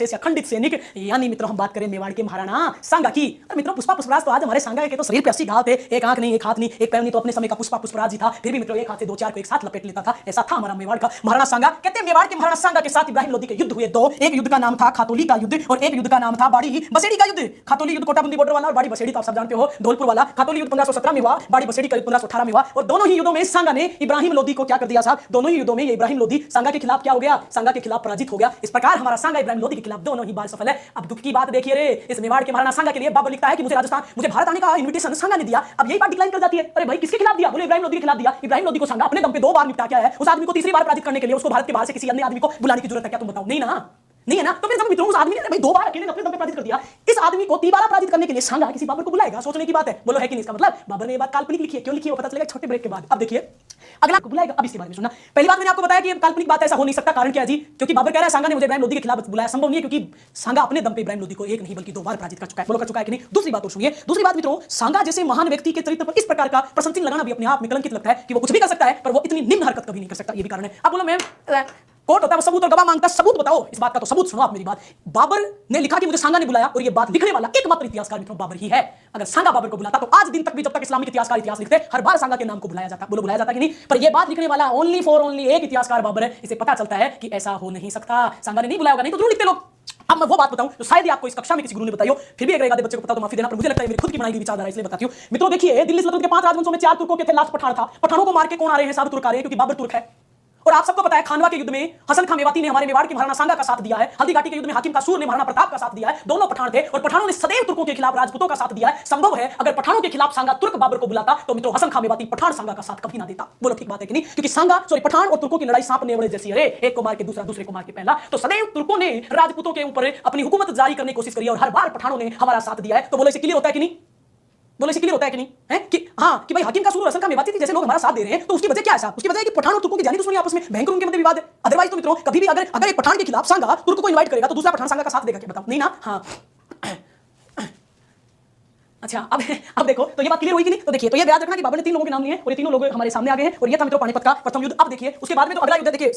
से अखंडित सैनिक, यानी मित्रों हम बात करें मेवाड़ के महाराणा सांगा की। और मित्रों पुष्पा पुष्पराज तो आज हमारे सांगा के तो शरीर पे 80 घाव थे, एक आंख नहीं, एक हाथ नहीं, एक पैर नहीं, तो अपने समय का पुष्पा पुष्पराज ही था। फिर भी मित्रों एक हाथ से दो चार को एक साथ लपेट लेता था, ऐसा था हमारा मेवाड़ का महाराणा सांगा। कहते हैं मेवाड़ के महाराणा सांगा के साथ इब्राहिम लोदी के युद्ध हुए दो। एक युद्ध का नाम था खातोली का युद्ध और एक युद्ध का नाम था बाड़ी बसेड़ी का युद्ध। खातोली युद्ध कोटाबंदी बॉर्डर वाला और बाड़ी बसेड़ी तो आप सब जानते हो धौलपुर वाला। खातोली युद्ध 1517 में हुआ, बाड़ी बसेड़ी का युद्ध 1518 में हुआ। और दोनों ही युद्धों में सांगा ने इब्राहिम लोदी को क्या कर दिया साहब, दोनों ही युद्धों में ये इब्राहिम लोदी सांगा के खिलाफ क्या हो गया, सांगा के खिलाफ पराजित हो गया। इस प्रकार हमारा सांगा इब्राहिम लोदी के खिलाफ दोनों ही बार सफल है। अब दुख की बात देखिए रे, इस मेवाड़ के महाराणा सांगा के लिए बाबर लिखता है कि मुझे राजस्थान, मुझे भारत आने का इनविटेशन सांगा ने दिया। अब यही बात डिक्लाइन कर जाती है, अरे भाई किसके खिलाफ दिया, बोले इब्राहिम लोदी के खिलाफ दिया। इब्राहिम लोदी को सांगा अपने दम पे 2 बार निपटा क्या है, उस आदमी को तीसरी बार पराजित करने के लिए उसको भारत के बाहर से किसी अन्य आदमी को बुलाने की जरूरत है क्या, तुम बताओ। नहीं ना, नहीं है ना। तो फिर जब मित्रों उस आदमी ने भाई 2 बार अकेले अपने दम पे पराजित कर दिया, इस आदमी को 3 बार पराजित करने के लिए सांगा किसी बाबर को बुलाएगा, सोचने की बात है। बोलो है कि नहीं, इसका मतलब बाबर ने ये बात काल्पनिक लिखी है। क्यों लिखी है वो पता चलेगा छोटे ब्रेक के बाद। अब देखिए अगला आपको बुलाएगा, अब इसके बारे में सुनना। पहली बात मैंने आपको बताया कि ये काल्पनिक बात, ऐसा हो नहीं सकता। कारण क्या है जी, क्योंकि बाबर कह रहा है सांगा ने मुझे इब्राहिम लोदी के खिलाफ बुलाया, संभव नहीं है, क्योंकि सांगा अपने दम पे इब्राहिम लोदी को एक नहीं बल्कि 2 बार पराजित कर चुका है। बोलो कर चुका है कि नहीं। दूसरी बात और सुनिए, दूसरी बात मित्रों, सांगा जैसे महान व्यक्ति के चरित्र पर इस प्रकार का प्रशंसा लगाना भी अपने आप में कलंकित लगता है कि वो कुछ भी कर सकता है पर वो इतनी निम्न हरकत कभी नहीं कर सकता। ये भी कारण है। अब बोलो मैम कोर्ट होता है वो सबूत और गवाह मांगता है, सबूत बताओ इस बात का। तो सबूत सुनो आप मेरी बात। बाबर ने लिखा कि मुझे सांगा ने बुलाया और ये बात लिखने वाला एकमात्र इतिहासकार मित्रों बाबर ही है। अगर सांगा बाबर को बुलाता तो आज दिन तक भी, जब तक इस्लामिक इतिहासकार इतिहास लिखते, हर बार सांगा के नाम को बुलाया जाता। बोलो बुलाया जाता कि नहीं। पर ये बात लिखने वाला ओनली एक इतिहासकार बाबर है। इसे पता चलता है कि ऐसा हो नहीं सकता, सांगा ने नहीं बुलाया होगा, नहीं तो जरूर लिखते लोग। अब मैं वो बात बताऊं तो शायद ही आपको इस कक्षा में किसी गुरु ने बताई हो, फिर भी अगर एक आधे बच्चे को पता तो माफी देना, पर मुझे लगता है मेरी खुद की बनाई हुई विचारधारा इसलिए बताती हूं। मित्रों देखिए, दिल्ली सल्तनत के 5 राजवंशों में 4 तुर्कों के थे, लास्ट पठान था। पठानों को मार के कौन आ रहे हैं, सारे तुर्क आ रहे हैं, क्योंकि बाबर तुर्क है। और आप सबको पता है खानवा के युद्ध में हसन खां मेवाती ने हमारे मेवाड़ के महाराणा सांगा का साथ दिया है। हल्दी घाटी के युद्ध में हाकिम कासूर ने महाराणा प्रताप का साथ दिया है। दोनों पठान थे और पठानों ने सदैव तुर्कों के खिलाफ राजपूतों का साथ दिया है। संभव है अगर पठानों के खिलाफ सांगा तुर्क बाबर को बुलाता तो मित्रों हसन खां मेवाती पठान सांगा का साथ कभी ना देता। बोलो ठीक बात है कि नहीं। क्योंकि सांगा पठान और तुर्कों की लड़ाई सांप नेवले जैसी है, एक को मार के दूसरा, दूसरे को मार के पहला। तो सदैव तुर्कों ने राजपूतों के ऊपर अपनी हुकूमत जारी करने की कोशिश करी और हर बार पठानों ने हमारा साथ दिया है। तो बोलो इसे क्लियर होता है कि नहीं, बोले क्लियर होता है कि नहीं है कि हाँ कि भाई हाकिम कासूर और हसन खां मेवाती जैसे लोग हमारा साथ दे रहे हैं, तो उसकी वजह क्या है साहब, उसकी वजह है कि पठान और तुर्कों की जानी दुश्मनी आपस में भयंकर उनके मध्य विवाद है। अदरवाइज तो मित्रों कभी भी अगर एक पठान के खिलाफ सांगा तुर्क को इनवाइट करेगा तो दूसरा पठान सांगा का साथ देगा क्या, बताओ। नहीं ना। हाँ अच्छा अब देखो तो ये बात क्लियर हुई कि नहीं। तो देखिए, तो ये याद रखना कि बाबर ने 3 लोगों के नाम लिए और ये तीनों लोग हमारे सामने आ गए हैं और ये था मित्रों पानीपत का प्रथम युद्ध। अब देखिए उसके बाद में तो अगला युद्ध देखिए